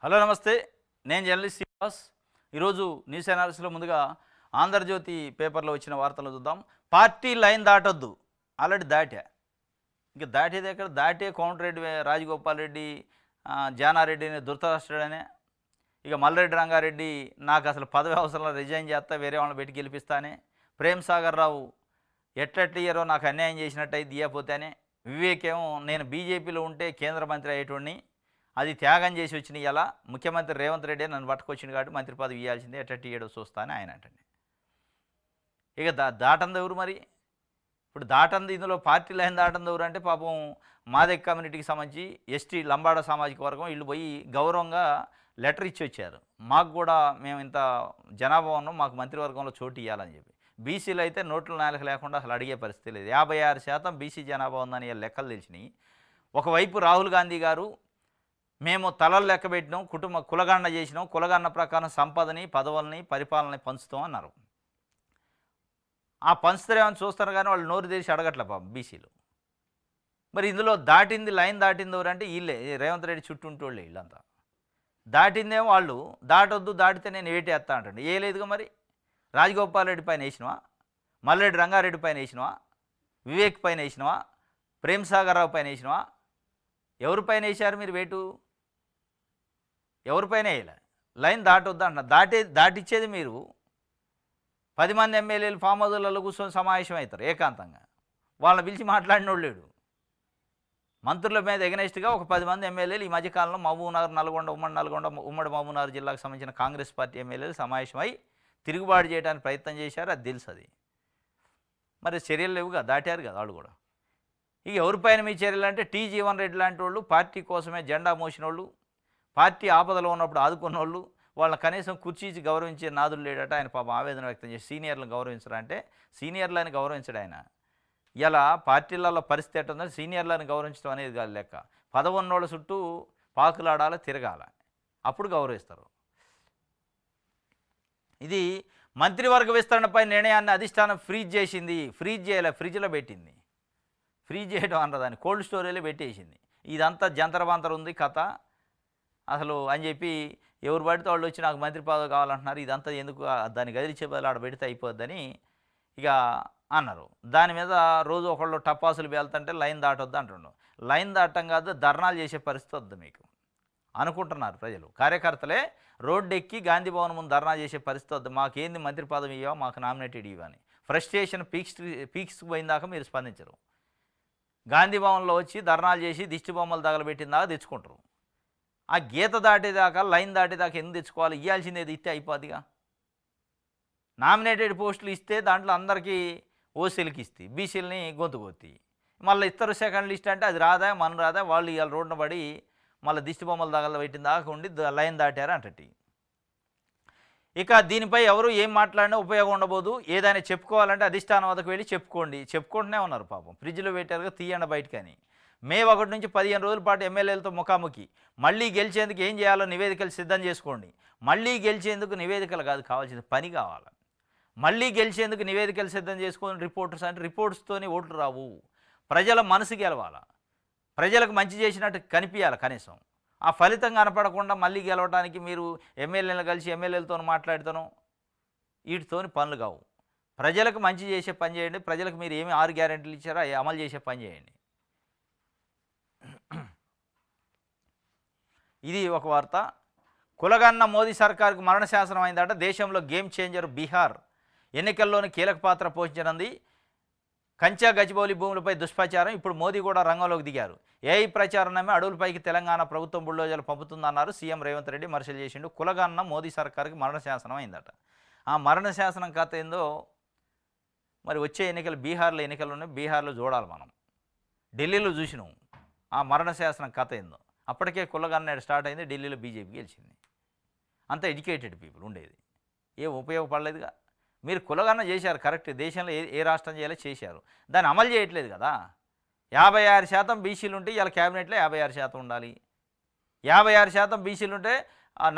Hello నమస్తే, నేను journalist Srinivas. ఈరోజు న్యూస్ అనాలిసిస్లో ముందుగా ఆంధ్రజ్యోతి పేపర్లో వచ్చిన వార్తలు చూద్దాం. పార్టీ లైన్ దాటొద్దు, ఆల్రెడీ దాటా. ఇంకా దాటేది ఎక్కడ? దాటే కోమటిరెడ్డి రాజగోపాల్ రెడ్డి, జానారెడ్డిని ధృతరాష్ట్రుడనే. ఇక మల్రెడ్డి రంగారెడ్డి నాకు అసలు పదవి అవసరంలో రిజైన్ చేస్తా, వేరే వాళ్ళని పెట్టి గెలిపిస్తానే. ప్రేమ్ సాగర్ రావు ఎట్లెట్లియ్యారో నాకు అన్యాయం చేసినట్టయి దియపోతేనే. వివేకేమో నేను బీజేపీలో ఉంటే కేంద్ర మంత్రి అయ్యేటోడిని, అది త్యాగం చేసి వచ్చినాయి. ఇలా ముఖ్యమంత్రి రేవంత్ రెడ్డి నన్ను పట్టుకొచ్చింది కాబట్టి మంత్రి పదవి ఇవ్వాల్సిందే, ఎట్ట ఏడో చూస్తా అని ఆయన అంటండి. ఇక దాటంది ఎవరు మరి? ఇప్పుడు దాటంది ఇందులో పార్టీ లైన్ దాటంది ఎవరు అంటే పాపం మాదిగ కమ్యూనిటీకి సంబంధించి ఎస్టీ లంబాడ సామాజిక వర్గం వీళ్ళు పోయి గౌరవంగా లెటర్ ఇచ్చి వచ్చారు. మాకు కూడా మేము ఇంత జనాభా ఉన్నాం, మాకు మంత్రివర్గంలో చోటు ఇవ్వాలని చెప్పి. బీసీలు అయితే నోట్ల నాలుక లేకుండా అసలు అడిగే పరిస్థితి లేదు. 56% బీసీ జనాభా ఉందని లెక్కలు తెలిసినాయి. ఒకవైపు రాహుల్ గాంధీ గారు మేము తలలు లెక్క పెట్టినాం, కులగణన చేసినాం, కులగణన ప్రకారం సంపదని పదవుల్ని పరిపాలనని పంచుతాం అన్నారు. ఆ పంచుతారేమని చూస్తారు కానీ వాళ్ళు నోరు తెరిచి అడగట్లే పాపం బీసీలు. మరి ఇందులో దాటింది లైన్ దాటింది ఎవరంటే వీళ్ళే, రేవంత్ రెడ్డి చుట్టూ ఉంటోళ్ళే వీళ్ళంతా. దాటిందేమో వాళ్ళు. దాటొద్దు, దాటితే నేను వేటేస్తా అంటండి. ఏ లేదుగా మరి. రాజగోపాల్ రెడ్డి పైన వేసినవా, మల్రెడ్డి రంగారెడ్డి పైన వేసినవా, వివేక్ పైన వేసినవా, ప్రేమ్ సాగర్ రావు పైన వేసినవా? ఎవరిపైన వేశారు మీరు వేటు? ఎవరిపైన వేయలే. లైన్ దాటొద్దు అంటున్నారు. దాటిచ్చేది మీరు. 10 మంది ఎమ్మెల్యేలు ఫామ్ హౌజులలో కూర్చొని సమావేశం అవుతారు ఏకాంతంగా. వాళ్ళని పిలిచి మాట్లాడినోడు లేడు. మంత్రుల మీద ఎగనెస్ట్గా ఒక 10 మంది ఎమ్మెల్యేలు ఈ మధ్యకాలంలో మహబూబ్నగర్, ఉమ్మడి మహబూబ్నగర్ జిల్లాకు సంబంధించిన కాంగ్రెస్ పార్టీ ఎమ్మెల్యేలు సమావేశమై తిరుగుబాటు చేయడానికి ప్రయత్నం చేశారు. అది తెలుసు. అది మరి చర్యలు లేవుగా, దాటారు కదా వాళ్ళు కూడా. ఇక ఎవరిపైన మీ చర్యలు అంటే జీవన్ రెడ్డి లాంటి వాళ్ళు, పార్టీ కోసమే జెండా మోసిన వాళ్ళు, పార్టీ ఆపదలో ఉన్నప్పుడు ఆదుకున్న వాళ్ళు, వాళ్ళని కనీసం కుర్చీచి గౌరవించే నాదులు లేడట. ఆయన పాపం ఆవేదన వ్యక్తం చేసి సీనియర్లను గౌరవించడంటే సీనియర్లని గౌరవించడు ఆయన. ఇలా పార్టీలలో పరిస్థితి ఎట్టుందంటే సీనియర్లను గౌరవించడం అనేది కాదు లెక్క. పదవి ఉన్నోళ్ళ చుట్టూ పాకులాడాలి, తిరగాల, అప్పుడు గౌరవిస్తారు. ఇది మంత్రివర్గ విస్తరణపై నిర్ణయాన్ని అధిష్టానం ఫ్రీజ్ చేసింది. ఫ్రీజ్ చేయలే, ఫ్రిడ్జ్లో పెట్టింది. ఫ్రీజ్ చేయడం అన్నదాన్ని దాన్ని కోల్డ్ స్టోరేజ్లో పెట్టేసింది. ఇదంతా జంతరమంతరం ఉంది కథ అసలు అని చెప్పి ఎవరు పడితే వాళ్ళు వచ్చి నాకు మంత్రి పదవి కావాలంటున్నారు. ఇదంతా ఎందుకు, దాన్ని గదిలిచ్చే బదులు ఆడ పెడితే అయిపోద్దని ఇక అన్నారు. దాని మీద రోజు ఒకళ్ళు టపాసులు పేలుతుంటే లైన్ దాటొద్దు అంటుండు. లైన్ దాటం కాదు, ధర్నాలు చేసే పరిస్థితి వద్దు మీకు అనుకుంటున్నారు ప్రజలు. కార్యకర్తలే రోడ్డు ఎక్కి గాంధీ భవన్ ముందు ధర్నా చేసే పరిస్థితి వద్దు. మాకేంది మంత్రి పదవి ఇవ్వా, మాకు నామినేటెడ్ ఇవ్వని. ఫ్రస్ట్రేషన్ పీక్స్కి పోయిందాక మీరు స్పందించరు. గాంధీ భవన్లో వచ్చి ధర్నాలు చేసి దిష్టి బొమ్మలు తగలబెట్టిన దాకా తెచ్చుకుంటారు. ఆ గీత దాటేదాకా, లైన్ దాటేదాకా ఎందుకు తెచ్చుకోవాలి? ఇవ్వాల్సిందేది ఇస్తే అయిపోద్దిగా. నామినేటెడ్ పోస్టులు ఇస్తే దాంట్లో అందరికీ ఓసీలకి ఇస్తే బీసీలని గొంతుకొత్తి మళ్ళీ ఇతర సెకండ్ లిస్ట్ అంటే అది రాదా, మనం రాదా, వాళ్ళు ఇవాళ రోడ్డున పడి మళ్ళీ దిష్టి బొమ్మలు తగలబెట్టిన దాకా ఉండి లైన్ దాటారు అంటటి. ఇక దీనిపై ఎవరు ఏం మాట్లాడినా ఉపయోగం ఉండబోదు. ఏదైనా చెప్పుకోవాలంటే అధిష్టానం వద్దకు వెళ్ళి చెప్పుకుంటూనే ఉన్నారు. పాపం ఫ్రిడ్జ్లో పెట్టారుగా, తీయండి బయటకని. మే 1 నుంచి 15 రోజుల పాటు ఎమ్మెల్యేలతో ముఖాముఖి. మళ్ళీ గెలిచేందుకు ఏం చేయాలో నివేదికలు సిద్ధం చేసుకోండి. మళ్ళీ గెలిచేందుకు నివేదికలు కాదు, కావాల్సిన పని కావాలి. మళ్ళీ గెలిచేందుకు నివేదికలు సిద్ధం చేసుకొని రిపోర్టర్స్ అంటే రిపోర్ట్స్తోని ఓట్లు రావు. ప్రజల మనసు గెలవాలి, ప్రజలకు మంచి చేసినట్టు కనిపించాలి కనీసం. ఆ ఫలితం కనపడకుండా మళ్ళీ గెలవడానికి మీరు ఎమ్మెల్యేలు కలిసి ఎమ్మెల్యేలతో మాట్లాడుతాను, వీటితోని పనులు కావు. ప్రజలకు మంచి చేసే పని చేయండి. ప్రజలకు మీరు ఏమి 6 గ్యారెంటీలు ఇచ్చారో అవి అమలు చేసే పని చేయండి. ఇది ఒక వార్త. కులగన్న మోదీ సర్కార్కు మరణశాసనం అయిందట. దేశంలో గేమ్ చేంజర్ బీహార్ ఎన్నికల్లోని కీలక పాత్ర పోషించనుంది. కంచా గచ్చిబౌలి భూములపై దుష్ప్రచారం. ఇప్పుడు మోదీ కూడా రంగంలోకి దిగారు. ఏఐ ప్రచారం నమ్మి అడవులపైకి తెలంగాణ ప్రభుత్వం బుల్డోజర్లు పంపుతుందన్నారు సీఎం రేవంత్ రెడ్డి. విమర్శలు చేసిండు. కులగన్న మోదీ సర్కార్కి మరణశాసనం అయిందట. ఆ మరణశాసనం కథ ఏందో మరి వచ్చే ఎన్నికలు బీహార్లో ఎన్నికలు ఉన్నాయి. బీహార్లో చూడాలి మనం. ఢిల్లీలో చూసినాం ఆ మరణశాసనం కథ ఏందో. అప్పటికే కులగన్న స్టార్ట్ అయింది, ఢిల్లీలో బీజేపీ గెలిచింది. అంత ఎడ్యుకేటెడ్ పీపుల్ ఉండేది, ఏం ఉపయోగపడలేదుగా. మీరు కులగన్న చేశారు కరెక్ట్, దేశంలో ఏ రాష్ట్రం చేయాలో చేశారు, దాన్ని అమలు చేయట్లేదు కదా. 56% బీసీలు ఉంటే ఇలా క్యాబినెట్లో 56% ఉండాలి. 56% బీసీలు ఉంటే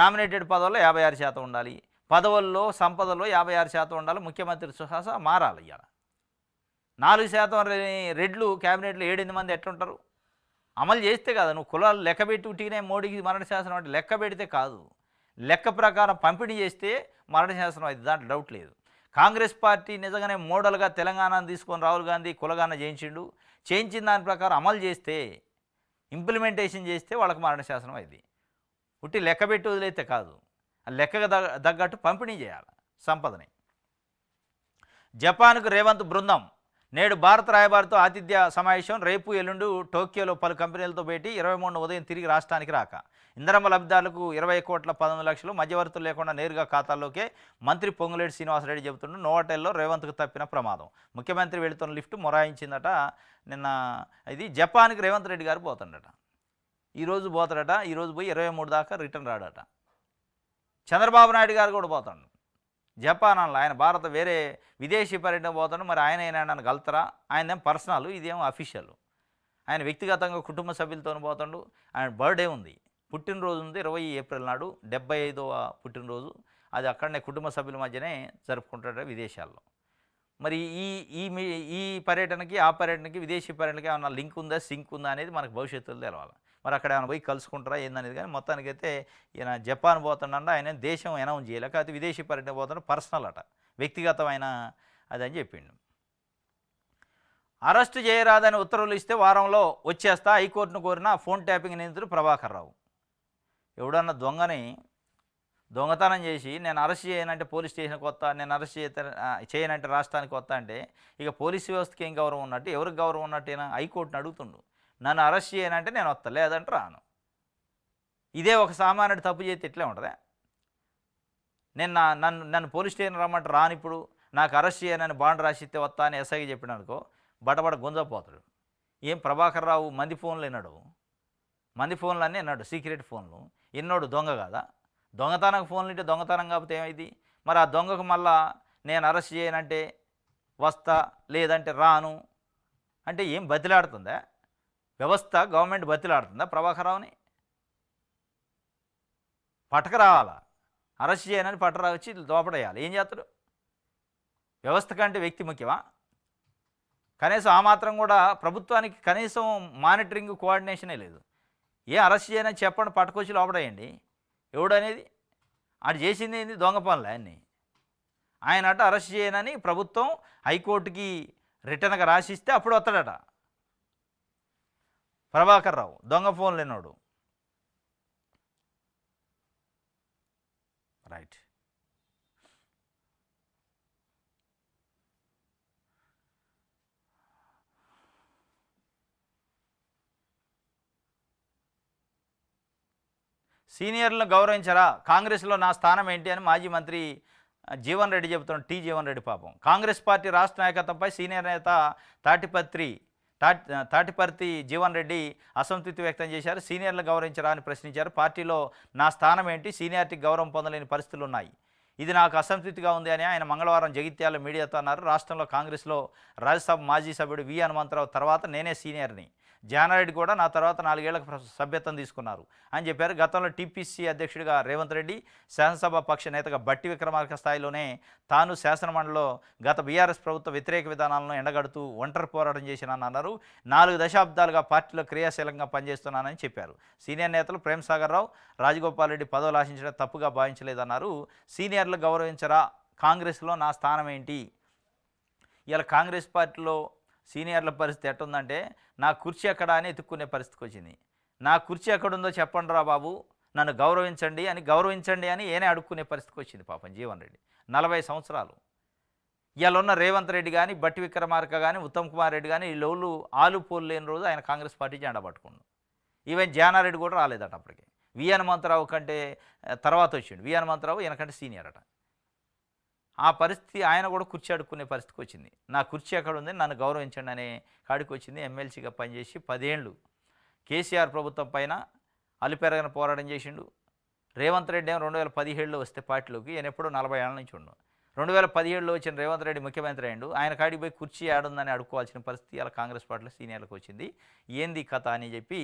నామినేటెడ్ పదవుల్లో 56% ఉండాలి. పదవుల్లో సంపదలో 56% ఉండాలి. ముఖ్యమంత్రి సహా మారాలి. ఇవాళ 4% రెడ్లు క్యాబినెట్లో 7-8 మంది ఎట్లుంటారు? అమలు చేస్తే కదా నువ్వు కులాలు లెక్క పెట్టి ఉట్టిగానే మోడీకి మరణ శాసనం అంటే లెక్క పెడితే కాదు, లెక్క ప్రకారం పంపిణీ చేస్తే మరణ శాసనం అయితే దాంట్లో డౌట్ లేదు. కాంగ్రెస్ పార్టీ నిజంగానే మోడల్గా తెలంగాణను తీసుకొని రాహుల్ గాంధీ కులగాన చేయించిండు, చేయించిన దాని ప్రకారం అమలు చేస్తే ఇంప్లిమెంటేషన్ చేస్తే వాళ్ళకి మరణ శాసనం అయింది. ఉట్టి లెక్క పెట్టి వదిలేస్తే కాదు, ఆ లెక్కగా తగ్గట్టు పంపిణీ చేయాలి సంపదని. జపాన్కు రేవంత్ బృందం నేడు భారత రాయబారితో ఆతిథ్య సమావేశం, రేపు ఎల్లుండి టోక్యోలో పలు కంపెనీలతో భేటీ, 23 ఉదయం తిరిగి రాష్ట్రానికి రాక. ఇంధనమ్మ లబ్ధిదారులకు 20,11,00,000 మధ్యవర్తులు లేకుండా నేరుగా ఖాతాల్లోకే మంత్రి పొంగులేటి శ్రీనివాసరెడ్డి చెబుతుండు. నోవాటెల్లో రేవంత్కు తప్పిన ప్రమాదం, ముఖ్యమంత్రి వెళుతున్న లిఫ్ట్ మొరాయించిందట. నిన్న ఇది జపాన్కి రేవంత్ రెడ్డి గారు పోతుండట, ఈరోజు పోతాడట, ఈరోజు పోయి 23 దాకా రిటర్న్ రాడట. చంద్రబాబు నాయుడు గారు కూడా పోతాడు జపాన్ అన్న, ఆయన భారత వేరే విదేశీ పర్యటన పోతాడు. మరి ఆయన ఏమైనా కలుతారా? ఆయనదేం పర్సనల్, ఇదేమో అఫీషియల్. ఆయన వ్యక్తిగతంగా కుటుంబ సభ్యులతో పోతాడు. ఆయన బర్త్డే ఉంది, పుట్టినరోజు ఉంది 20 ఏప్రిల్ నాడు, 75వ పుట్టినరోజు. అది అక్కడనే కుటుంబ సభ్యుల మధ్యనే జరుపుకుంటాడు విదేశాల్లో. మరి ఈ ఈ ఈ పర్యటనకి ఆ పర్యటనకి విదేశీ పర్యటనకి ఏమన్నా లింక్ ఉందా, సింక్ ఉందా అనేది మనకు భవిష్యత్తులో తెలవాలి. మరి అక్కడ ఏమైనా పోయి కలుసుకుంటారా ఏందనేది. కానీ మొత్తానికైతే ఈయన జపాన్ పోతుండ, ఆయన దేశం అనౌన్స్ చేయలేక అది విదేశీ పర్యటన పోతుండ, పర్సనల్ అట, వ్యక్తిగతమైన అది అని చెప్పిండు. అరెస్టు చేయరాదని ఉత్తర్వులు ఇస్తే వారంలో వచ్చేస్తా, హైకోర్టును కోరిన ఫోన్ ట్యాపింగ్ నిందితుడు ప్రభాకర్ రావు. ఎవడన్నా దొంగని దొంగతనం చేసి నేను అరెస్ట్ చేయనంటే పోలీస్ స్టేషన్కి వస్తా, నేను అరెస్ట్ చేయనంటే రాష్ట్రానికి వస్తా అంటే ఇక పోలీస్ వ్యవస్థకి ఏం గౌరవం ఉన్నట్టు, ఎవరికి గౌరవం ఉన్నట్టు? హైకోర్టుని అడుగుతుండు, నన్ను అరెస్ట్ చేయనంటే నేను వస్తా, లేదంటే రాను. ఇదే ఒక సామాన్యుడు తప్పు చేస్తే ఎట్లే ఉంటుందా? నేను నన్ను పోలీస్ స్టేషన్ రమ్మంటే రాను, ఇప్పుడు నాకు అరెస్ట్ చేయనని బాండ్ రాసిస్తే వస్తా అని ఎస్ఐకి చెప్పిన అనుకో, బటబడ గుంజపోతాడు. ఏం ప్రభాకర్ రావు మంది ఫోన్లు విన్నాడు, మంది ఫోన్లు అన్నీ విన్నాడు, సీక్రెట్ ఫోన్లు ఎన్నోడు దొంగ కాదా? దొంగతనం ఫోన్లు ఇంటే దొంగతనం కాకపోతే ఏమైంది? మరి ఆ దొంగకు మళ్ళా నేను అరెస్ట్ చేయనంటే వస్తా, లేదంటే రాను అంటే ఏం బతిలాడుతుందా వ్యవస్థ? గవర్నమెంట్ బతిలాడుతుందా ప్రభాకర్ రావుని? పట్టక రావాలా, అరెస్ట్ చేయనని పట్టరా వచ్చి దోపడేయాలి. ఏం చేస్తాడు? వ్యవస్థ కంటే వ్యక్తి ముఖ్యమా? కనీసం ఆ మాత్రం కూడా ప్రభుత్వానికి కనీసం మానిటరింగ్ కోఆర్డినేషనే లేదు. అరెస్ట్ చేయనని చెప్పండి, పట్టుకొచ్చి లోపడేయండి. ఎవడనేది ఆడు చేసింది ఏంది? దొంగ పనులు అన్నీ. ఆయన అట అరెస్ట్ చేయనని ప్రభుత్వం హైకోర్టుకి రిటర్న్గా రాసిస్తే అప్పుడు వస్తాడట ప్రభాకర్ రావు, దొంగ ఫోన్లు విన్నాడు. రైట్. సీనియర్లను గౌరవించరా, కాంగ్రెస్లో నా స్థానం ఏంటి అని మాజీ మంత్రి జీవన్ రెడ్డి చెబుతున్నాడు. జీవన్ రెడ్డి పాపం కాంగ్రెస్ పార్టీ రాష్ట్ర నాయకత్వంపై సీనియర్ నేత తాటిపర్తి జీవన్ రెడ్డి అసంతృప్తి వ్యక్తం చేశారు. సీనియర్లను గౌరవించరా అని ప్రశ్నించారు. పార్టీలో నా స్థానం ఏంటి, సీనియారిటీకి గౌరవం పొందలేని పరిస్థితులు ఉన్నాయి, ఇది నాకు అసంతృప్తిగా ఉంది అని ఆయన మంగళవారం జగిత్యాల మీడియాతో అన్నారు. రాష్ట్రంలో కాంగ్రెస్లో రాజ్యసభ మాజీ సభ్యుడు వి హనుమంతరావు తర్వాత నేనే సీనియర్ని, జానారెడ్డి కూడా నా తర్వాత 4 ఏళ్లకు సభ్యత్వం తీసుకున్నారు అని చెప్పారు. గతంలో టీపీసీ అధ్యక్షుడిగా రేవంత్ రెడ్డి, శాసనసభ పక్ష నేతగా బట్టి విక్రమార్క స్థాయిలోనే తాను శాసనమండలిలో గత బీఆర్ఎస్ ప్రభుత్వ వ్యతిరేక విధానాలను ఎండగడుతూ ఒంటరి పోరాటం చేసినానని అన్నారు. 4 దశాబ్దాలుగా పార్టీలో క్రియాశీలంగా పనిచేస్తున్నానని చెప్పారు. సీనియర్ నేతలు ప్రేమ్సాగర్ రావు, రాజగోపాల్ రెడ్డి పదవులు ఆశించడం తప్పుగా భావించలేదన్నారు. సీనియర్లు గౌరవించరా, కాంగ్రెస్లో నా స్థానం ఏంటి? ఇలా కాంగ్రెస్ పార్టీలో సీనియర్ల పరిస్థితి ఎట్టుందంటే నా కుర్చీ ఎక్కడా అని ఎత్తుక్కునే పరిస్థితికి వచ్చింది. నా కుర్చీ ఎక్కడుందో చెప్పండి రా బాబు, నన్ను గౌరవించండి అని ఏనే అడుక్కునే పరిస్థితికి వచ్చింది పాపం జీవన్ రెడ్డి. 40 సంవత్సరాలు. ఇవాళ ఉన్న రేవంత్ రెడ్డి కానీ, బట్టి విక్రమార్క కానీ, ఉత్తమ్ కుమార్ రెడ్డి కానీ వీళ్ళు ఆలు పోలు లేని రోజు ఆయన కాంగ్రెస్ పార్టీ జెండా పట్టుకుండు. ఈవెన్ జానారెడ్డి కూడా రాలేదట అప్పటికి. వి హనుమంతరావు కంటే తర్వాత వచ్చిండు. వి హనుమంతరావు ఈయనకంటే సీనియర్ అట. ఆ పరిస్థితి ఆయన కూడా కుర్చీ అడుక్కునే పరిస్థితికి వచ్చింది. నా కుర్చీ ఎక్కడ ఉంది, నన్ను గౌరవించండి అనే కాడికి వచ్చింది. ఎమ్మెల్సీగా పనిచేసి 10 ఏళ్ళు కేసీఆర్ ప్రభుత్వం పైన అలిపెరగన పోరాటం చేసిండు. రేవంత్ రెడ్డి ఏమో 2017లో వస్తే పార్టీలోకి, ఈయన ఎప్పుడో 40 ఏళ్ళ నుంచి ఉండు. 2017లో వచ్చిన రేవంత్ రెడ్డి ముఖ్యమంత్రి అయ్యిండు. ఆయన కాడికి పోయి కుర్చీ ఆడుందని అడుక్కోవాల్సిన పరిస్థితి అలా కాంగ్రెస్ పార్టీలో సీనియర్లకు వచ్చింది. ఏంది కథ అని చెప్పి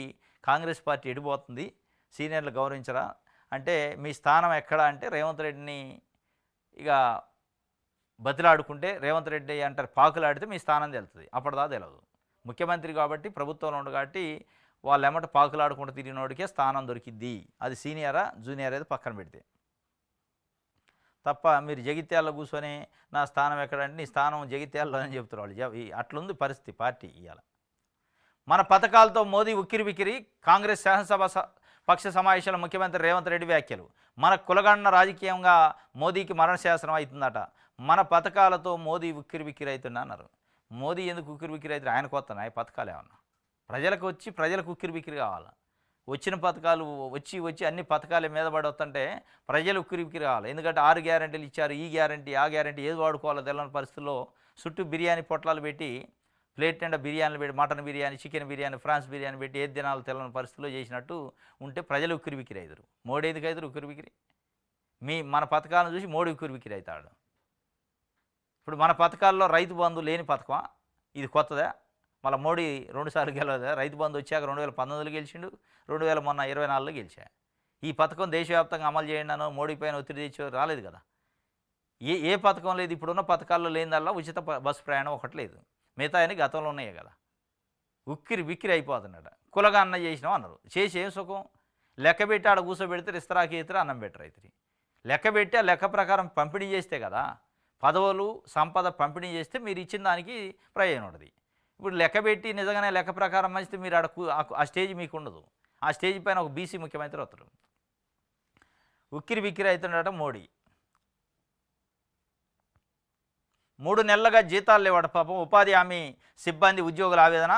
కాంగ్రెస్ పార్టీ ఎడిపోతుంది. సీనియర్లు గౌరవించరా అంటే మీ స్థానం ఎక్కడ అంటే రేవంత్ రెడ్డిని ఇక బతిలాడుకుంటే, రేవంత్ రెడ్డి అంటారు పాకులాడితే మీ స్థానం తెలుస్తుంది, అప్పటిదా తెలియదు. ముఖ్యమంత్రి కాబట్టి ప్రభుత్వంలో ఉండు కాబట్టి వాళ్ళు ఎమ్మట పాకులాడుకుంటూ తిరిగినోడికే స్థానం దొరికిద్ది. అది సీనియరా జూనియర్ అయితే పక్కన పెడితే తప్ప మీరు జగిత్యాలలో కూర్చొని నా స్థానం ఎక్కడంటే నీ స్థానం జగిత్యాలలో అని చెప్తారు వాళ్ళు. అట్లుంది పరిస్థితి పార్టీ ఇవాళ. మన పథకాలతో మోదీ ఉక్కిరిబిక్కిరి. కాంగ్రెస్ శాసనసభ పక్ష సమావేశంలో ముఖ్యమంత్రి రేవంత్ రెడ్డి వ్యాఖ్యలు. మన కులగన్న రాజకీయంగా మోదీకి మరణశాసనం అవుతుందట. మన పథకాలతో మోదీ ఉక్కిరిబిక్కిరి అవుతున్నా అన్నారు. మోదీ ఎందుకు ఉక్కిరిబిక్కిరి అవుతుంది? ఆయన కొత్తనా ఈ పథకాలు ఏమన్నా? ప్రజలకు ఉక్కిరిబిక్కిరి కావాలి. వచ్చిన పథకాలు వచ్చి అన్ని పథకాలు మీద పడి వస్తుంటే ప్రజలు ఉక్కిరిబిక్కిరి కావాలి. ఎందుకంటే 6 గ్యారెంటీలు ఇచ్చారు, ఈ గ్యారెంటీ ఆ గ్యారెంటీ ఏది వాడుకోవాలో తెలియని పరిస్థితుల్లో చుట్టూ బిర్యానీ పొట్లాలు పెట్టి ప్లేట్ నిండా బిర్యానీలు పెట్టి mutton biryani, chicken biryani, prawns biryani పెట్టి ఏది దినాలు తెల్లని పరిస్థితుల్లో చేసినట్టు ఉంటే ప్రజలు ఉక్కిరిబిక్కిరి అవుతారు. మోడీ ఎందుకు అవుతారు ఉక్కిరిబిక్కిరి? మన పథకాలను చూసి మోడీ ఉక్కిరిబిక్కిరి అవుతాడు. ఇప్పుడు మన పథకాల్లో రైతు బంధు లేని పథకమా? ఇది కొత్తదా? మళ్ళీ మోడీ 2 సార్లు గెలవదా? రైతు బంధు వచ్చాక 2019లో గెలిచిండు, 2024లో గెలిచా. ఈ పథకం దేశవ్యాప్తంగా అమలు చేయండి అన్న మోడీ పైన ఒత్తిడి తెచ్చి రాలేదు కదా. ఏ పథకం లేదు. ఇప్పుడున్న పథకాల్లో లేనిదల్లా ఉచిత బస్సు ప్రయాణం ఒకటి లేదు. మిగతా అని గతంలో ఉన్నాయే కదా. ఉక్కిరి అయిపోతున్నాడు. కులగా అన్న చేసినాం అన్నారు. చేసి ఏం సుఖం? లెక్కబెట్టి ఆడ కూర్చోబెడితే ఇస్తరాకి ఇతర అన్నం బెటర్ అవుతుంది. లెక్కబెట్టి ఆ లెక్క ప్రకారం పంపిణీ చేస్తే కదా, పదవులు సంపద పంపిణీ చేస్తే మీరు ఇచ్చిన దానికి ప్రయోజనం ఉంటుంది. ఇప్పుడు లెక్కబెట్టి నిజంగానే లెక్క ప్రకారం మంచితే మీరు ఆడ ఆ స్టేజ్ మీకు ఉండదు. ఆ స్టేజ్ పైన ఒక బీసీ ముఖ్యమంత్రి వస్తాడు. ఉక్కిరి అవుతున్నాడట మోడీ. 3 నెలలుగా జీతాలు లేవట పాపం. ఉపాధి హామీ సిబ్బంది ఉద్యోగుల ఆవేదన.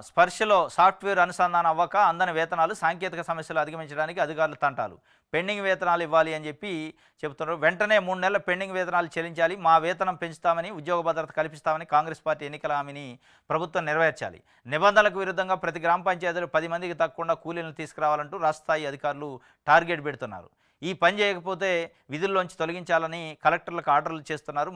స్పర్శలో సాఫ్ట్వేర్ అనుసంధానం అవ్వక అందని వేతనాలు, సాంకేతిక సమస్యలు అధిగమించడానికి అధికారులు తంటాలు. పెండింగ్ వేతనాలు ఇవ్వాలి అని చెప్పి చెబుతున్నారు. వెంటనే 3 నెలల పెండింగ్ వేతనాలు చెల్లించాలి. మా వేతనం పెంచుతామని, ఉద్యోగ భద్రత కల్పిస్తామని కాంగ్రెస్ పార్టీ ఎన్నికల హామీని ప్రభుత్వం నెరవేర్చాలి. నిబంధనలకు విరుద్ధంగా ప్రతి గ్రామ పంచాయతీలు 10 మందికి తగ్గకుండా కూలీలను తీసుకురావాలంటూ రాష్ట్ర స్థాయి అధికారులు టార్గెట్ పెడుతున్నారు. ఈ పని చేయకపోతే విధుల్లోంచి తొలగించాలని కలెక్టర్లకు ఆర్డర్లు చేస్తున్నారు.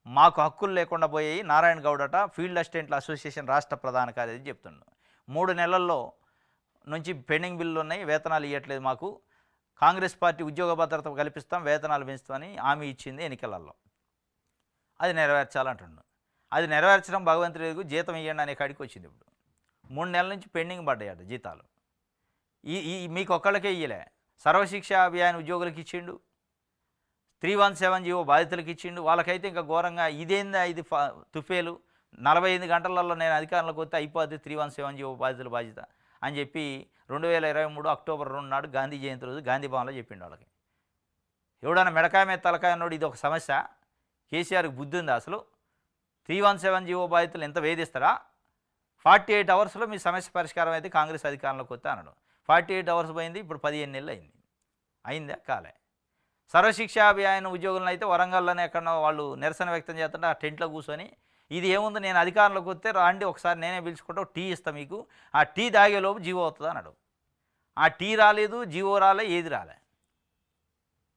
మాకు హక్కులు లేకుండా పోయాయి. నారాయణ గౌడట ఫీల్డ్ అసిస్టెంట్ల అసోసియేషన్ రాష్ట్ర ప్రధాన కార్యదర్శి చెప్తున్నాడు. 3 నెలల్లో నుంచి పెండింగ్ బిల్లులు ఉన్నాయి, వేతనాలు ఇవ్వట్లేదు మాకు. కాంగ్రెస్ పార్టీ ఉద్యోగ భద్రత కల్పిస్తాం, వేతనాలు పెంచుతామని హామీ ఇచ్చింది ఎన్నికలలో. అది నెరవేర్చాలంటున్నాడు. అది నెరవేర్చడం భగవంతుడికి జీతం ఇవ్వండి అనే కాడికి వచ్చింది. ఇప్పుడు 3 నెలల నుంచి పెండింగ్ పడ్డాయట జీతాలు. మీకు ఒక్కళ్ళకే ఇయ్యలే. సర్వశిక్ష అభియాన్ ఉద్యోగులకు ఇచ్చిండు, 317 జీవో బాధితులకు ఇచ్చిండు. వాళ్ళకైతే ఇంకా ఘోరంగా ఇదేందా ఇది తుఫేలు, 45 గంటలలో నేను అధికారంలోకి వస్తే అయిపోద్ది 317 జీవో బాధితుల బాధ్యత అని చెప్పి 2023 అక్టోబర్ 2 నాడు గాంధీ జయంతి రోజు గాంధీ భవన్లో చెప్పిండు వాళ్ళకి. ఎవడన్నా మెడకాయ మీద తలకాయ అన్నాడు. ఇది ఒక సమస్య. కేసీఆర్కి బుద్ధి ఉంది అసలు? 317 జీవో బాధితులు ఎంత వేధిస్తారా? 48 అవర్స్లో మీ సమస్య పరిష్కారం అయితే కాంగ్రెస్ అధికారంలోకి వస్తే అన్నాడు. 48 అవర్స్ పోయింది. ఇప్పుడు 15 నెలలు అయింది. అయిందా? కాలే. సర్వశిక్ష అభియాన్ ఉద్యోగులను అయితే వరంగల్లోనే ఎక్కడో వాళ్ళు నిరసన వ్యక్తం చేస్తుంటే ఆ టెంట్లో కూర్చొని ఇది ఏముంది, నేను అధికారంలోకి వస్తే రాండి ఒకసారి నేనే పిలుచుకుంటా టీ ఇస్తాను మీకు, ఆ టీ తాగేలోపు జీవో అవుతుంది అన్నాడు. ఆ టీ రాలేదు, జీవో రాలే, ఏది రాలే.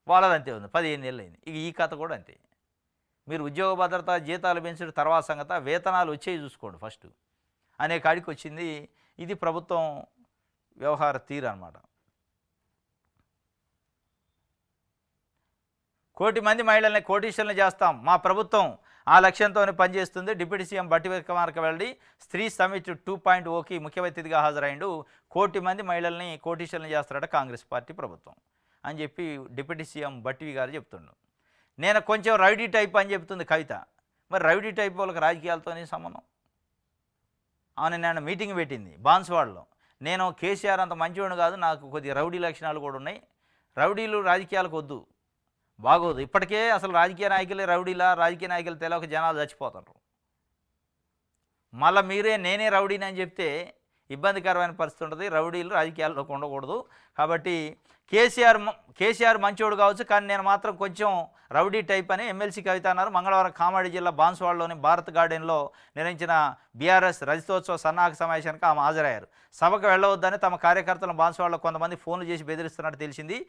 వాళ్ళదంతే ఉంది. 15 నెలలు అయింది. ఇక ఈ కథ కూడా అంతే. మీరు ఉద్యోగ భద్రత జీతాలు పెంచడం తర్వాత సంగత, వేతనాలు వచ్చేవి చూసుకోండి ఫస్ట్ అనే కాడికి వచ్చింది. ఇది ప్రభుత్వం వ్యవహార తీరు అన్నమాట. 1 కోటి మంది మహిళల్ని కోటీశ్వరులను చేస్తాం, మా ప్రభుత్వం ఆ లక్ష్యంతోనే పనిచేస్తుంది. డిప్యూటీ సీఎం బట్టి విక్రమార్క వెల్లడి. స్త్రీ సమిట్ 2.0కి ముఖ్య అతిథిగా హాజరైండు. 1 కోటి మంది మహిళల్ని కోటీశ్వరులను చేస్తారట కాంగ్రెస్ పార్టీ ప్రభుత్వం అని చెప్పి డిప్యూటీ సీఎం బట్టి గారు చెప్తుండు. నేను కొంచెం రౌడీ టైప్ అని చెప్తుంది కవిత. మరి రౌడీ టైప్ వాళ్ళకి రాజకీయాలతోనే సంబంధం. ఆమె నేను మీటింగ్ పెట్టింది బాన్స్వాడలో. నేను కేసీఆర్ అంత మంచివాడు కాదు, నాకు కొద్దిగా రౌడీ లక్షణాలు కూడా ఉన్నాయి. రౌడీలు రాజకీయాలకు వద్దు, బాగోదు. ఇప్పటికే అసలు రాజకీయ నాయకులే రౌడీలా, రాజకీయ నాయకులు తెలియక జనాలు చచ్చిపోతారు. మళ్ళీ మీరే నేనే రౌడీని అని చెప్తే ఇబ్బందికరమైన పరిస్థితి ఉంటుంది. రౌడీలు రాజకీయాల్లోకి ఉండకూడదు. కాబట్టి కేసీఆర్ మంచోడు కావచ్చు, కానీ నేను మాత్రం కొంచెం రౌడీ టైప్ అని ఎమ్మెల్సీ కవిత అన్నారు. మంగళవారం కామారెడ్డి జిల్లా బాన్స్వాడలోని భారత్ గార్డెన్లో నిర్వహించిన బీఆర్ఎస్ రజతోత్సవ సన్నాహక సమావేశానికి ఆమె హాజరయ్యారు. సభకు వెళ్ళవద్దని తమ కార్యకర్తలను బాన్స్వాడలో కొంతమంది ఫోన్లు చేసి బెదిరిస్తున్నట్టు తెలిసింది.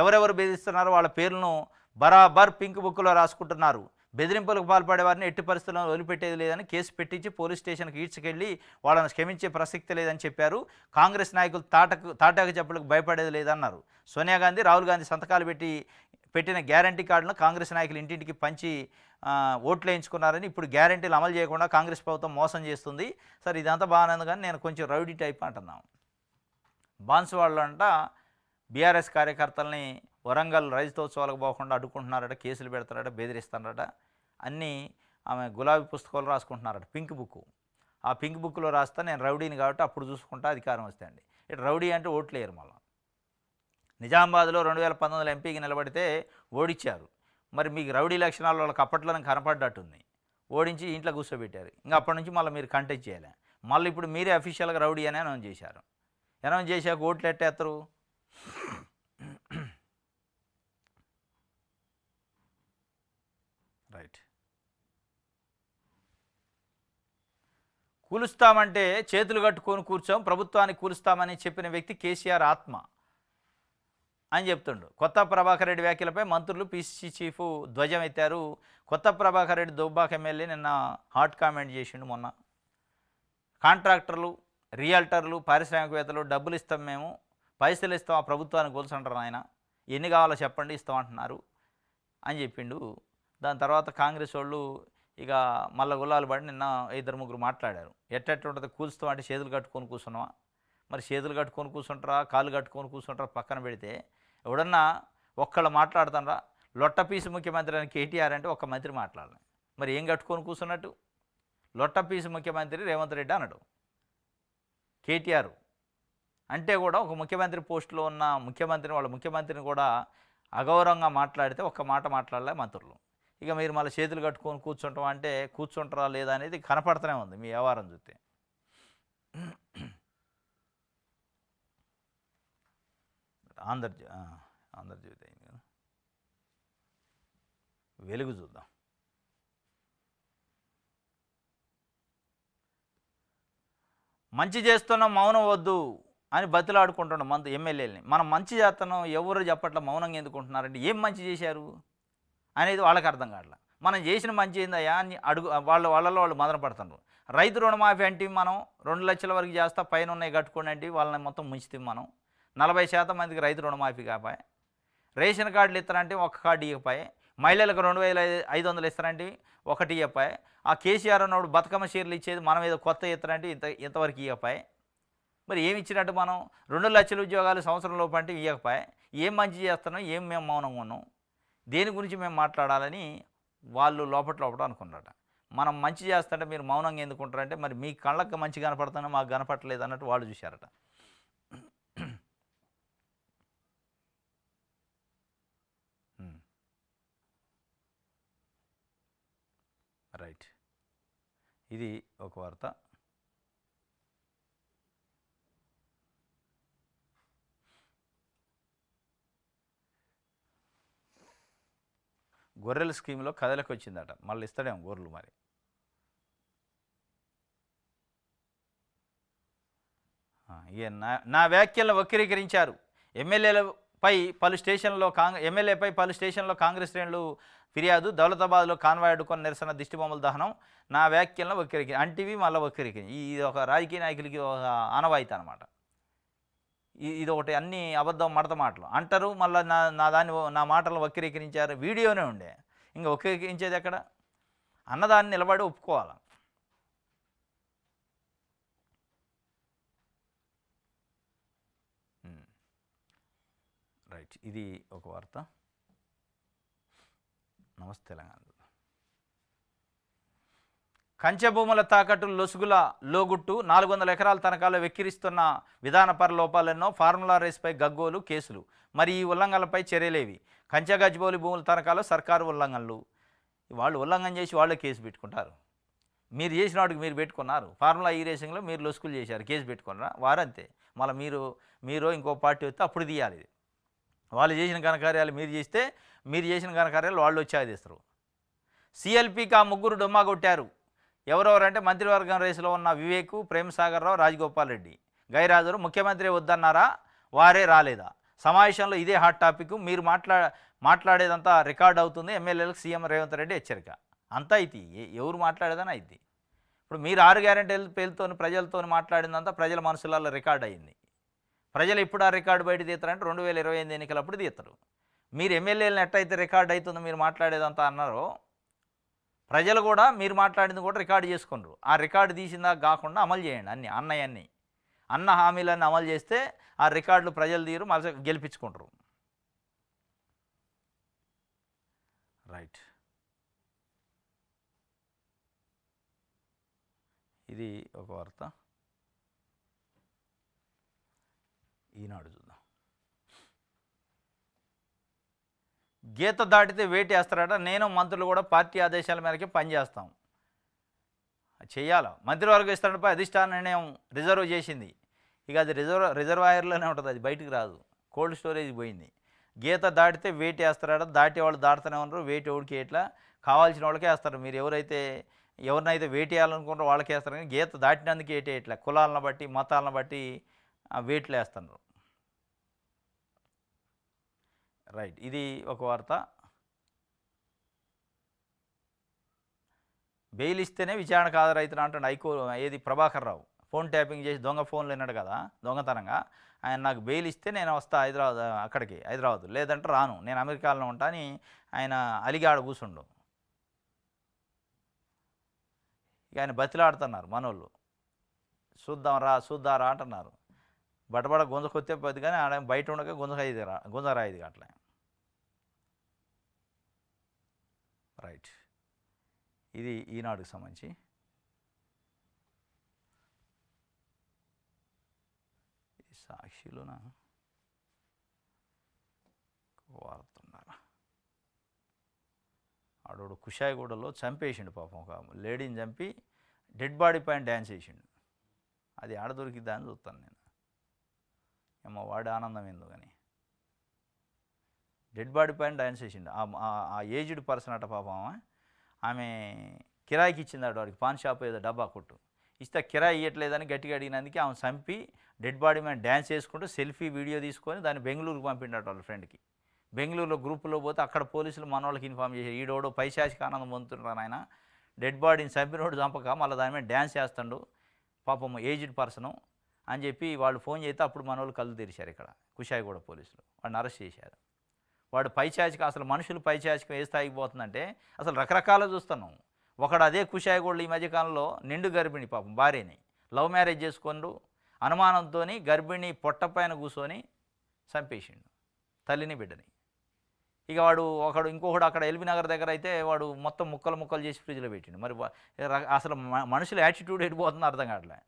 ఎవరెవరు బెదిరిస్తున్నారో వాళ్ళ పేర్లను బరాబర్ పింక్ బుక్లో రాసుకుంటున్నారు. బెదిరింపులకు పాల్పడే వారిని ఎట్టి పరిస్థితుల్లో వదిలిపెట్టేది లేదని కేసు పెట్టించి పోలీస్ స్టేషన్కి ఈడ్చుకెళ్లి వాళ్ళని క్షమించే ప్రసక్తి లేదని చెప్పారు. కాంగ్రెస్ నాయకులు తాటాకు చెప్పులకు భయపడేది లేదన్నారు. సోనియా గాంధీ, రాహుల్ గాంధీ సంతకాలు పెట్టిన గ్యారంటీ కార్డులను కాంగ్రెస్ నాయకులు ఇంటింటికి పంచి ఓట్లు వేయించుకున్నారని ఇప్పుడు గ్యారెంటీలు అమలు చేయకుండా కాంగ్రెస్ ప్రభుత్వం మోసం చేస్తుంది. సరే ఇదంతా బాగానే ఉంది కానీ నేను కొంచెం రౌడీ టైప్ అంటున్నాం. బాన్సువాడలో అంట బీఆర్ఎస్ కార్యకర్తల్ని వరంగల్ రైతోత్సవాలకు పోకుండా అడ్డుకుంటున్నారట, కేసులు పెడతారట, బెదిరిస్తున్నారట. అన్నీ ఆమె గులాబీ పుస్తకాలు రాసుకుంటున్నారట, పింక్ బుక్. ఆ పింక్ బుక్లో రాస్తా నేను రౌడీని కాబట్టి అప్పుడు చూసుకుంటా అధికారం వస్తే అండి. ఇటు రౌడీ అంటే ఓట్లు వేయరు. మళ్ళీ నిజామాబాద్లో 2019 ఎంపీకి నిలబడితే ఓడించారు. మరి మీకు రౌడీ లక్షణాలు వాళ్ళకి అప్పట్లోనే కనపడ్డట్టుంది. ఓడించి ఇంట్లో కూర్చోబెట్టారు. ఇంకా అప్పటి నుంచి మళ్ళీ మీరు కంటెస్ట్ చేయాలి. మళ్ళీ ఇప్పుడు మీరే అఫీషియల్గా రౌడీ అని అనౌన్స్ చేశారు. అనౌన్స్ చేశాక ఓట్లు ఎట్టేస్తారు? రైట్. కూలుస్తామంటే చేతులు కట్టుకొని కూర్చోం, ప్రభుత్వాన్ని కూలుస్తామని చెప్పిన వ్యక్తి కేసీఆర్ ఆత్మ అని చెప్తుండు. కొత్త ప్రభాకర్ రెడ్డి వ్యాఖ్యలపై మంత్రులు పిసిసి చీఫ్ ధ్వజం ఎత్తారు. కొత్త ప్రభాకర్ రెడ్డి దుబ్బాక ఎమ్మెల్యే నిన్న హాట్ కామెంట్ చేసిండు. మొన్న కాంట్రాక్టర్లు, రియల్టర్లు, పారిశ్రామికవేత్తలు డబ్బులు ఇస్తాం, మేము పైసలు ఇస్తాం, ఆ ప్రభుత్వాన్ని కూల్చంటారు ఆయన, ఎన్ని కావాలో చెప్పండి ఇస్తామంటున్నారు అని చెప్పిండు. దాని తర్వాత కాంగ్రెస్ వాళ్ళు ఇక మళ్ళీ గుల్లాలు పడి నిన్న 2-3 మాట్లాడారు. ఎట్టెట్టుంటుంది కూల్స్తాం అంటే చేతులు కట్టుకొని కూర్చున్నావా? మరి చేతులు కట్టుకొని కూర్చుంటారా, కాళ్ళు కట్టుకొని కూర్చుంటారా పక్కన పెడితే ఎవడన్నా ఒక్కళ్ళు మాట్లాడుతారా? లొట్టపీసు ముఖ్యమంత్రి అని కేటీఆర్ అంటే ఒక్క మంత్రి మాట్లాడాలి. మరి ఏం కట్టుకొని కూర్చున్నట్టు? లొట్టపీసు ముఖ్యమంత్రి రేవంత్ రెడ్డి అన్నాడు. కేటీఆర్ అంటే కూడా ఒక ముఖ్యమంత్రి పోస్టులో ఉన్న ముఖ్యమంత్రిని, వాళ్ళ ముఖ్యమంత్రిని కూడా అగౌరవంగా మాట్లాడితే ఒక్క మాట మాట్లాడలే మంత్రులు. ఇక మీరు మళ్ళీ చేతులు కట్టుకొని కూర్చుంటాం అంటే కూర్చుంటారా లేదా అనేది కనపడుతూనే ఉంది మీ వ్యవహారం చూస్తే. ఆంధ్రజ్యోతి అయింది కదా, వెలుగు చూద్దాం. మంచి చేస్తున్నాం మౌనం వద్దు అని బతిలాడుకుంటున్నాం ఎమ్మెల్యేలని. మనం మంచి చేస్తున్నాం, ఎవరు చెప్పట్ల, మౌనంగా ఎందుకుంటున్నారంటే ఏం మంచి చేశారు అనేది వాళ్ళకి అర్థం కావట్లేదు. మనం చేసిన మంచి ఏందయ్యా అని వాళ్ళలో వాళ్ళు మదన పడుతున్నారు. రైతు రుణమాఫీ అంటే మనం 2 లక్షల వరకు చేస్తా, పైన ఉన్నాయి కట్టుకోండి అంటే వాళ్ళని మొత్తం ముంచుతాం. మనం 40% మందికి రైతు రుణమాఫీ కాపాయి. రేషన్ కార్డులు ఇస్తారంటే ఒక కార్డు ఇవ్వపాయి. మహిళలకు 2500 ఇస్తారంటే ఒకటి ఇవ్వపాయి. ఆ కేసీఆర్ అన్నోడు బతుకమ్మ చీరలు ఇచ్చేది మనం ఏదో కొత్త ఇస్తారంటే ఇంతవరకు ఇవ్వపాయి. మరి ఏమి ఇచ్చినట్టు మనం 2 లక్షల ఉద్యోగాలు సంవత్సరం లోపు అంటే ఇవ్వకపోయి. ఏం మంచి చేస్తున్నాం, ఏం మేము మౌనంగా ఉన్నాం, దేని గురించి మేము మాట్లాడాలని వాళ్ళు లోపల అనుకున్నారట. మనం మంచి చేస్తుంటే మీరు మౌనంగా ఎందుకుంటారంటే మరి మీ కళ్ళకు మంచి కనపడుతున్నా మాకు కనపడలేదు అన్నట్టు వాళ్ళు చూశారట. రైట్, ఇది ఒక వార్త. గొర్రెల స్కీమ్లో కథలకు వచ్చిందట, మళ్ళీ ఇస్తాడేమో గొర్రెలు. మరి నా వ్యాఖ్యలను వక్రీకరించారు. ఎమ్మెల్యేపై పలు స్టేషన్లో కాంగ్రెస్ శ్రేణులు ఫిర్యాదు. దౌలతాబాద్లో కాన్వాయ్ అడ్డుకొని నిరసన, దిష్టిబొమ్మల దహనం. నా వ్యాఖ్యలను అంటివి మళ్ళీ వక్రీకరించి. ఇది ఒక రాజకీయ నాయకులకి ఆనవాయితీ అనమాట. ఇది ఒకటి, అన్ని అబద్ధం మడత మాటలు అంటారు. మళ్ళీ నా మాటలను వక్రీకరించారు. వీడియోనే ఉండే, ఇంకా వక్రీకరించేది ఎక్కడ? అన్నదాన్ని నిలబడి ఒప్పుకోవాలి. రైట్, ఇది ఒక వార్త. నమస్తే తెలంగాణ. కంచె భూముల తాకట్టు లొసుగుల లోగుట్టు. 400 ఎకరాల తనఖాలో వెక్కిరిస్తున్న విధానపర లోపాలెన్నో. ఫార్ములా రేస్పై గగ్గోలు, కేసులు. మరి ఈ ఉల్లంఘనలపై చర్యలేవి? కంచె గజ్బౌలి భూముల తనఖాలో సర్కారు ఉల్లంఘనలు. వాళ్ళు ఉల్లంఘన చేసి వాళ్ళే కేసు పెట్టుకుంటారు. మీరు చేసిన వాటికి మీరు పెట్టుకున్నారు. ఫార్ములా ఈ రేసింగ్లో మీరు లొసుగులు చేశారు, కేసు పెట్టుకున్నారా? వారంతే. మళ్ళీ మీరు ఇంకో పార్టీ వస్తే అప్పుడు తీయాలి. ఇది వాళ్ళు చేసిన ఘనకార్యాలు మీరు చేస్తే, మీరు చేసిన ఘనకార్యాలు వాళ్ళు వచ్చి తీస్తారు. సిఎల్పికి ఆ 3 డొమ్మా కొట్టారు. ఎవరెవరంటే మంత్రివర్గం రేసులో ఉన్న వివేక్, ప్రేమసాగర్ రావు, రాజగోపాల్ రెడ్డి. గైరాజరు ముఖ్యమంత్రి వద్దన్నారా, వారే రాలేదా? సమావేశంలో ఇదే హాట్ టాపిక్. మీరు మాట్లాడేదంతా రికార్డ్ అవుతుంది. ఎమ్మెల్యేలకు సీఎం రేవంత్ రెడ్డి హెచ్చరిక. అంతా ఇది ఎవరు మాట్లాడేదని అయింది. ఇప్పుడు మీరు 6 గ్యారెంటీల పేరుతో ప్రజలతో మాట్లాడిందంతా ప్రజల మనసులలో రికార్డ్ అయింది. ప్రజలు ఇప్పుడు ఆ రికార్డు బయట తీస్తారంటే 2025 ఎన్నికలప్పుడు తీస్తారు. మీరు ఎమ్మెల్యేలను ఎట్టయితే రికార్డ్ అవుతుందో మీరు మాట్లాడేదంతా అన్నారో, ప్రజలు కూడా మీరు మాట్లాడింది కూడా రికార్డు చేసుకుంటారు. ఆ రికార్డు తీసిందాక కాకుండా అమలు చేయండి అన్నీ అన్నయన్నీ. అన్న హామీలన్నీ అమలు చేస్తే ఆ రికార్డులు ప్రజలు తీరు మళ్ళీ గెలిపించుకుంటారు. రైట్. ఇది ఒక వార్త. ఈనాడు చూద్దాం. గీత దాటితే వేటేస్తారట. నేను మంత్రులు కూడా పార్టీ ఆదేశాల మేరకే పనిచేస్తాం. చెయ్యాలి. మంత్రివర్గం ఇస్తాడంపై అధిష్టాన నిర్ణయం రిజర్వ్ చేసింది. ఇక అది రిజర్వాయర్లోనే ఉంటుంది, అది బయటికి రాదు. కోల్డ్ స్టోరేజ్ పోయింది. గీత దాటితే వేటేస్తారట. దాటి వాళ్ళు దాటుతూనే ఉన్నారు. వేటి ఎవరికి ఎట్లా కావాల్సిన వాళ్ళకే వేస్తారు. మీరు ఎవరినైతే వేటేయాలనుకుంటారో వాళ్ళకే వేస్తారు. కానీ గీత దాటినందుకు వేటేయట్లే. కులాలను బట్టి మతాలను బట్టి వేట్లు వేస్తున్నారు. రైట్. ఇది ఒక వార్త. బెయిల్ ఇస్తేనే విచారణకు హాజరవుతున్నా అంటాడు ఏది ప్రభాకర్ రావు. ఫోన్ ట్యాపింగ్ చేసి దొంగ ఫోన్లు విన్నాడు కదా దొంగతనంగా. ఆయన నాకు బెయిల్ ఇస్తే నేను వస్తా హైదరాబాద్, లేదంటే రాను, నేను అమెరికాలో ఉంటా అని ఆయన అలిగాడు కూర్చుండు. ఇక ఆయన బతిలాడుతున్నారు మనోళ్ళు. చూద్దారా అంటున్నారు. బటబడ గుంజకొత్తే పోద్ది కానీ ఆడ బయట ఉండగా గుంజరాయిది అట్లా. రైట్. ఇది ఈనాడుకు సంబంధించి. సాక్షిలోనా వాడుతున్నారా? ఆడోడు కుషాయిగూడలో చంపేసిండు పాపం. ఒక లేడీని చంపి డెడ్ బాడీ పైన డ్యాన్స్ చేసిండు. అది ఆడ దొరికిద్దా అని చూస్తాను నేను. ఏమో వాడి ఆనందం ఏందో కానీ డెడ్ బాడీ పైన డ్యాన్స్ చేసిండు. ఆ ఏజ్డ్ పర్సన్ అట పాపం. ఆమె కిరాయికి ఇచ్చింది వాడికి, పాన్ షాప్ ఏదో డబ్బా కొట్టు ఇస్తే కిరాయి ఇవ్వట్లేదని గట్టిగా అడిగినందుకు ఆమె చంపి డెడ్ బాడీ మీద డ్యాన్స్ చేసుకుంటూ సెల్ఫీ వీడియో తీసుకొని దాన్ని బెంగళూరుకు పంపిండట వాళ్ళ ఫ్రెండ్కి. బెంగళూరులో గ్రూపులో పోతే అక్కడ పోలీసులు మన వాళ్ళకి ఇన్ఫామ్ చేశారు. ఈడోడు పైశాచిక ఆనందం పొందుతున్నాడు ఆయన. డెడ్ బాడీని చంపినోడు చంపక మళ్ళీ దాని మీద డ్యాన్స్ చేస్తాడు పాపం ఏజ్డ్ పర్సను అని చెప్పి వాళ్ళు ఫోన్ చేస్తే అప్పుడు మన వాళ్ళు కళ్ళు తెరిచారు. ఇక్కడ కుషాయిగూడ పోలీసులు వాడిని అరెస్ట్ చేశారు. వాడు పైశాచిక, అసలు మనుషులు పైశాచికం ఏ స్థాయికి పోతుందంటే అసలు రకరకాల చూస్తున్నాం. ఒకడు అదే కుషాయిగూడలో ఈ మధ్యకాలంలో నిండు గర్భిణి పాపం భార్యని లవ్ మ్యారేజ్ చేసుకుంటూ అనుమానంతో గర్భిణి పొట్టపైన కూర్చొని చంపేసిండు తల్లిని బిడ్డని. ఇక ఒకడు ఇంకొకడు అక్కడ ఎల్బీ నగర్ దగ్గర అయితే వాడు మొత్తం ముక్కలు చేసి ఫ్రిడ్జ్లో పెట్టిండు. మరి అసలు మనుషుల యాటిట్యూడ్ ఎడిపోతుందో అర్థం కావట్లే.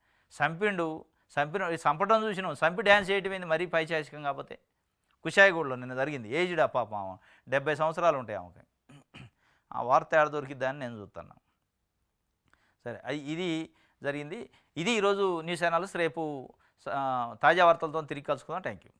చంపడం చూసినాం, చంపి డ్యాన్స్ చేయటం ఏంది మరీ పైశాచికం. కాకపోతే కుషాయిగూడలో నిన్న జరిగింది. ఏజ్డ్ ఆ పాప 70 సంవత్సరాలు ఉంటాయి ఆమెకి. ఆ వార్త ఏడ దొరికిద్దని నేను చూస్తున్నాను. సరే, ఇది జరిగింది. ఇది ఈరోజు న్యూస్ ఛానల్స్. రేపు తాజా వార్తలతో తిరిగి కలుసుకుందాం. Thank you.